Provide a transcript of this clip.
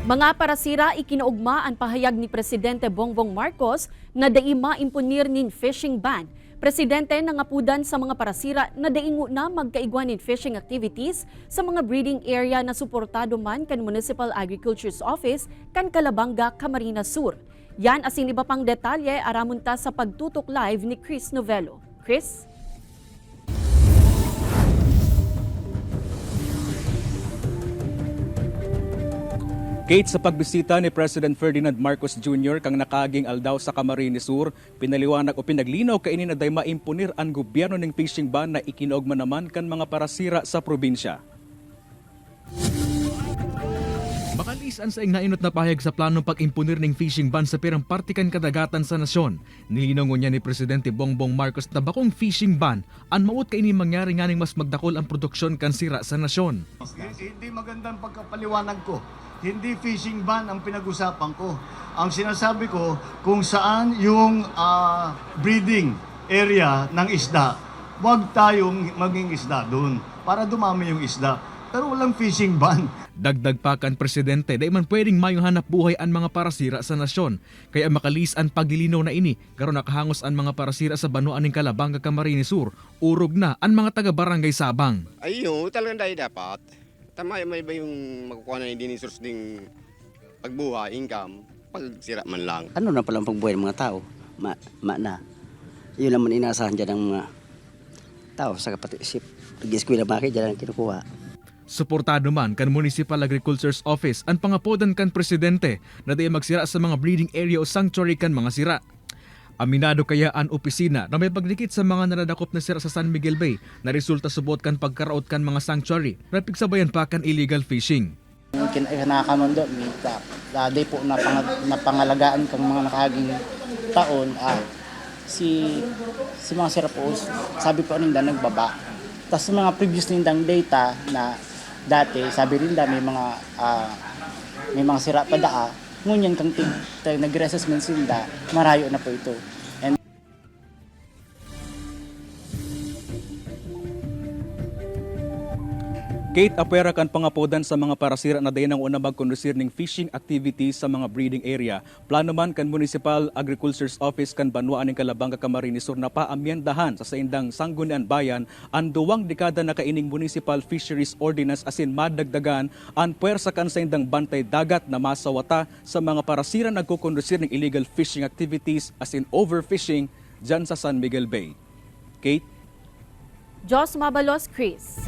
Mga parasira ikinaugma ang pahayag ni Presidente Bongbong Marcos na daima impunir nin fishing ban. Presidente nangapudan sa mga parasira na daingo na magkaigwan nin fishing activities sa mga breeding area na suportado man kan Municipal Agriculture's Office kan Calabanga, Camarines Sur. Yan asin iba pang detalye aramunta sa pagtutok live ni Chris Novello. Chris? Kate, sa pagbisita ni President Ferdinand Marcos Jr. kang nakaging aldaw sa Camarines Sur, pinaliwanag o pinaglinaw kainin na day maimpunir ang gobyerno ng fishing ban na ikinaugma naman kan mga parasira sa probinsya. Makalisan sa nainot na pahayag sa planong pag-impunir ng fishing ban sa pirang partikan kadagatan sa nasyon. Nilinaw niya ni Presidente Bongbong Marcos na bakong fishing ban ang maut kaini mangyari nga ning mas magdakol ang produksyon kan sira sa nasyon. Hindi magandang pagkapaliwanag ko. Hindi fishing ban ang pinag-usapan ko. Ang sinasabi ko kung saan yung breeding area ng isda, huwag tayong maging isda doon para dumami yung isda. Pero walang fishing ban. Dagdag pa kan Presidente, dahil man pwedeng mayong hanap buhay ang mga parasira sa nasyon. Kaya makalis ang paglilinaw na ini, karon nakahangos ang mga parasira sa banuan ng Calabanga, Camarines Sur. Urog na ang mga taga-barangay Sabang. Ayun, talagang dahil dapat. Tama, may ba yung makukuha na hindi ni source ding pagbuhay, income, pag sira man lang. Ano na palang pagbuhay ng mga tao? Na. Yun naman inaasahan dyan ng mga tao sa kapatid-isip. Nag-eskwela bakit dyan ang kinukuha. Suportado man kan Municipal Agriculture's Office ang pangapodan kan Presidente na di magsira sa mga breeding area o sanctuary kan mga sira. Aminado kaya ang opisina na may pagdikit sa mga naradakop na sira sa San Miguel Bay na resulta subot kan pagkaraot kan mga sanctuary na pigsabayan pa kan illegal fishing. Kinakamundo, day po na pangalagaan kang mga nakahaging taon, si mga sira po, sabi po ninda nagbaba. Tapos mga previous nindang data na dati, sabi rin may mga sira pa daa, ngunyan kang nag-reassessment sinda, marayo na po ito. Kate, apera kan pangapodan sa mga parasira na dayon ang una magkondusir ng fishing activities sa mga breeding area. Plano man kan Municipal Agriculture's Office kan Banuan ng Calabanga, Camarines Sur na paamyendahan sa saindang Sangguniang Bayan ang 2 dekada na kaining Municipal Fisheries Ordinance asin madagdagan ang puwersa kan saindang bantay dagat na masawata sa mga parasira nagkukondusir ng illegal fishing activities asin overfishing dyan sa San Miguel Bay. Kate? Jos Mabalos, Chris.